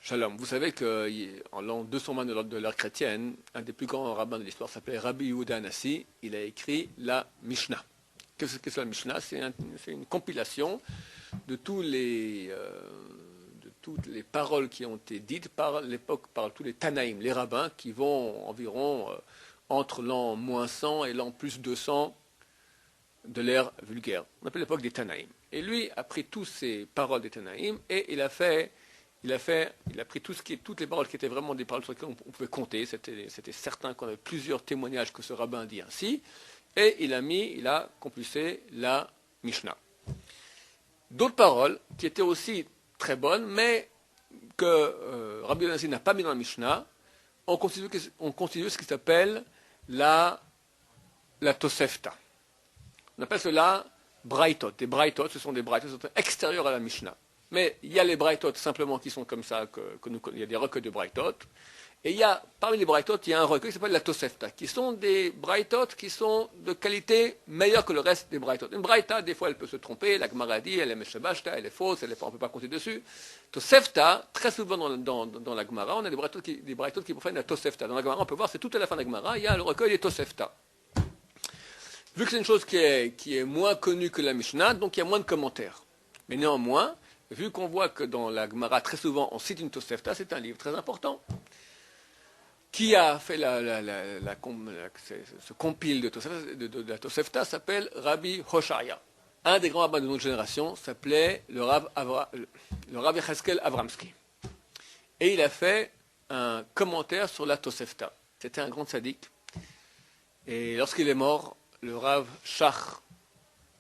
Shalom. Vous savez qu'en l'an 220 de l'ère chrétienne, un des plus grands rabbins de l'histoire s'appelait Rabbi Yehuda Hanassi. Il a écrit la Mishnah. Qu'est-ce que c'est la Mishnah? C'est une compilation de toutes les paroles qui ont été dites par l'époque, par tous les Tanaïm, les rabbins, qui vont environ entre l'an moins 100 et l'an plus 200 de l'ère vulgaire. On appelle l'époque des Tanaïm. Et lui a pris toutes ces paroles des Tanaïm et il a pris toutes les paroles qui étaient vraiment des paroles sur lesquelles on pouvait compter. C'était certain qu'on avait plusieurs témoignages que ce rabbin dit ainsi. Et il a compulsé la Mishnah. D'autres paroles qui étaient aussi très bonnes, mais que Rabbi Hanassi n'a pas mis dans la Mishnah, on constitue ce qui s'appelle la Tosefta. On appelle cela Braithot. Des Braithot, ce sont des Braithot qui sont extérieurs à la Mishnah. Mais il y a les Braithot simplement qui sont comme ça, il y a des recueils de Braithot. Et parmi les Braithot, il y a un recueil qui s'appelle la Tosefta, qui sont des Braithot qui sont de qualité meilleure que le reste des Braithot. Une Braïta, des fois, elle peut se tromper. La Gemara dit, elle est Meshabashta, elle est fausse, on ne peut pas compter dessus. Tosefta, très souvent dans la Gemara, on a des Braithot qui profèrent la Tosefta. Dans la Gemara, on peut voir, c'est tout à la fin de la Gemara, il y a le recueil des Tosefta. Vu que c'est une chose qui est moins connue que la Mishnah, donc il y a moins de commentaires. Mais néanmoins, vu qu'on voit que dans la Gemara, très souvent, on cite une Tosefta, c'est un livre très important. Qui a fait ce compile de la Tosefta s'appelle Rabbi Hoshaya. Un des grands rabbins de notre génération s'appelait le Rav Yecheskel Avramsky. Et il a fait un commentaire sur la Tosefta. C'était un grand tzaddik. Et lorsqu'il est mort, le Rav Shach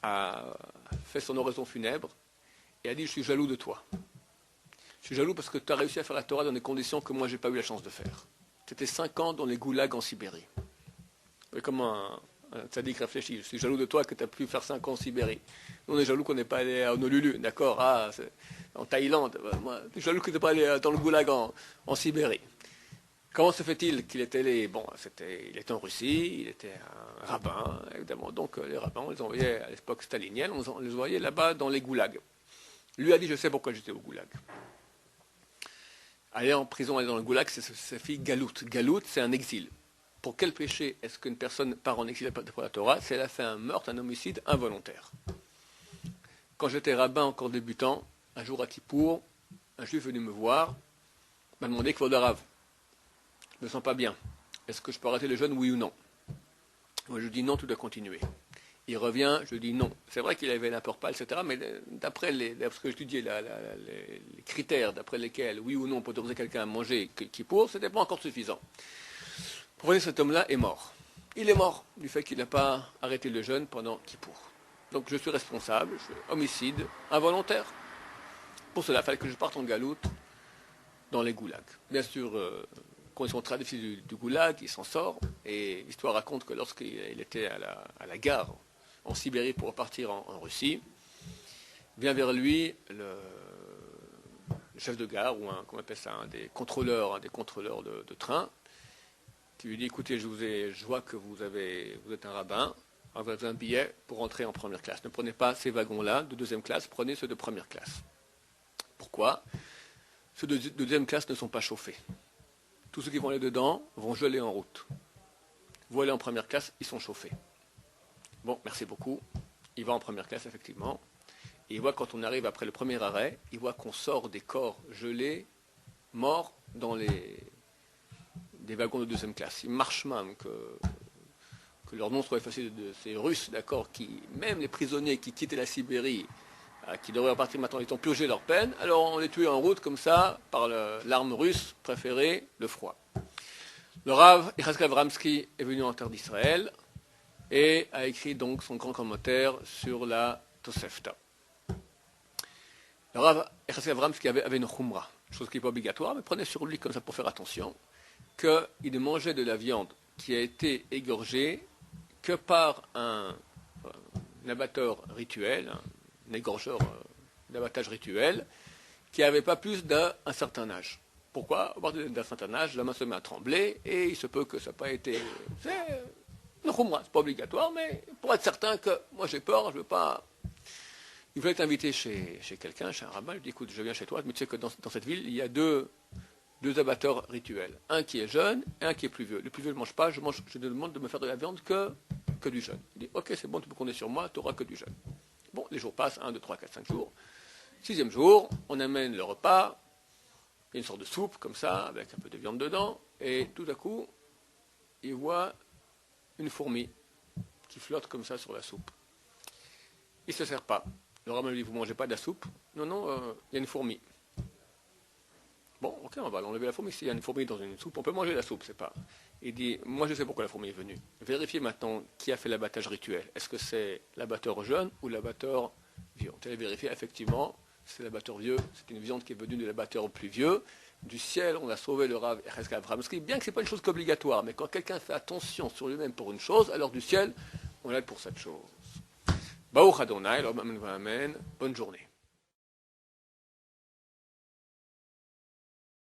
a fait son oraison funèbre et a dit « Je suis jaloux de toi. Je suis jaloux parce que tu as réussi à faire la Torah dans des conditions que moi, je n'ai pas eu la chance de faire. » C'était 5 ans dans les goulags en Sibérie. Et comme un tzaddik réfléchit, je suis jaloux de toi que tu as pu faire 5 ans en Sibérie. Nous, on est jaloux qu'on n'ait pas allé à Honolulu, d'accord, en Thaïlande. Moi, je suis jaloux que tu n'aies pas allé dans le goulag en Sibérie. Comment se fait-il qu'il était allé? Bon, il était en Russie, il était un rabbin, évidemment. Donc les rabbins, on les envoyait à l'époque stalinienne, on les envoyait là-bas dans les goulags. Lui a dit, je sais pourquoi j'étais au goulag. Aller en prison, aller dans le goulag, c'est sa fille Galout. Galout, c'est un exil. Pour quel péché est-ce qu'une personne part en exil pour la Torah? C'est elle a fait un meurtre, un homicide involontaire. Quand j'étais rabbin encore débutant, un jour à Kippour, un juif venu me voir, m'a demandé Kvod Harav, je ne me sens pas bien. Est-ce que je peux arrêter le jeûne, oui ou non? Moi, je dis non, tu dois continuer. Il revient, je dis non. C'est vrai qu'il avait la peur pâle, etc. Mais d'après ce que j'étudiais, les critères d'après lesquels, oui ou non, on peut autoriser quelqu'un à manger Kippour, ce n'était pas encore suffisant. Pour voyez, cet homme-là est mort. Il est mort du fait qu'il n'a pas arrêté le jeûne pendant Kippour. Donc je suis responsable, je suis homicide involontaire. Pour cela, il fallait que je parte en galoute dans les goulags. Bien sûr, conditions très difficiles du goulag, il s'en sort. Et l'histoire raconte que lorsqu'il était à la gare, en Sibérie pour repartir en Russie, vient vers lui le chef de gare, ou comment on appelle ça, un des contrôleurs de train, qui lui dit, écoutez, je vois que vous êtes un rabbin, vous avez un billet pour rentrer en première classe. Ne prenez pas ces wagons-là de deuxième classe, prenez ceux de première classe. Pourquoi? Ceux de deuxième classe ne sont pas chauffés. Tous ceux qui vont aller dedans vont geler en route. Vous allez en première classe, ils sont chauffés. Bon, merci beaucoup. Il va en première classe, effectivement. Et il voit, quand on arrive après le premier arrêt, il voit qu'on sort des corps gelés, morts, dans des wagons de deuxième classe. Il marche même que leur nom soit effacé de ces Russes, d'accord, même les prisonniers qui quittaient la Sibérie, qui devraient repartir maintenant, ils ont purgé leur peine, alors on les tuait en route comme ça, par l'arme russe préférée, le froid. Le Rav Yecheskel Avramsky est venu en terre d'Israël, et a écrit donc son grand commentaire sur la Tosefta. Le Rav Yecheskel Avramsky avait une khumra, chose qui n'est pas obligatoire, mais prenez sur lui comme ça pour faire attention, qu'il ne mangeait de la viande qui a été égorgée que par un abatteur rituel, un égorgeur d'abattage rituel, qui n'avait pas plus d'un certain âge. Pourquoi? À partir d'un certain âge, la main se met à trembler, et il se peut que ça n'a pas été... C'est pas obligatoire, mais pour être certain que moi j'ai peur, je ne veux pas Il voulait être invité chez quelqu'un, chez un rabbin. Il lui dit, écoute, je viens chez toi, mais tu sais que dans cette ville, il y a deux abatteurs rituels. Un qui est jeune et un qui est plus vieux. Le plus vieux ne mange pas, je te demande de me faire de la viande que du jeune. Il dit, ok, c'est bon, tu peux compter sur moi, tu n'auras que du jeune. Bon, les jours passent, 1, 2, 3, 4, 5 jours. 6e jour, on amène le repas, il y a une sorte de soupe, comme ça, avec un peu de viande dedans, et tout à coup, il voit une fourmi qui flotte comme ça sur la soupe. Il ne se sert pas. Le rabbin lui dit, vous ne mangez pas de la soupe? Non, non, il y a une fourmi. Bon, ok, on va enlever la fourmi. S'il y a une fourmi dans une soupe, on peut manger la soupe, c'est pas. Il dit, moi je sais pourquoi la fourmi est venue. Vérifiez maintenant qui a fait l'abattage rituel. Est-ce que c'est l'abatteur jeune ou l'abatteur vieux? On allait vérifier, effectivement, c'est l'abatteur vieux. C'est une viande qui est venue de l'abatteur plus vieux. Du ciel, on a sauvé le Rav Echesk Avraham. Ce qui est bien que ce n'est pas une chose obligatoire, mais quand quelqu'un fait attention sur lui-même pour une chose, alors du ciel, on l'aide pour cette chose. Baruch Adonai, amen, bonne journée.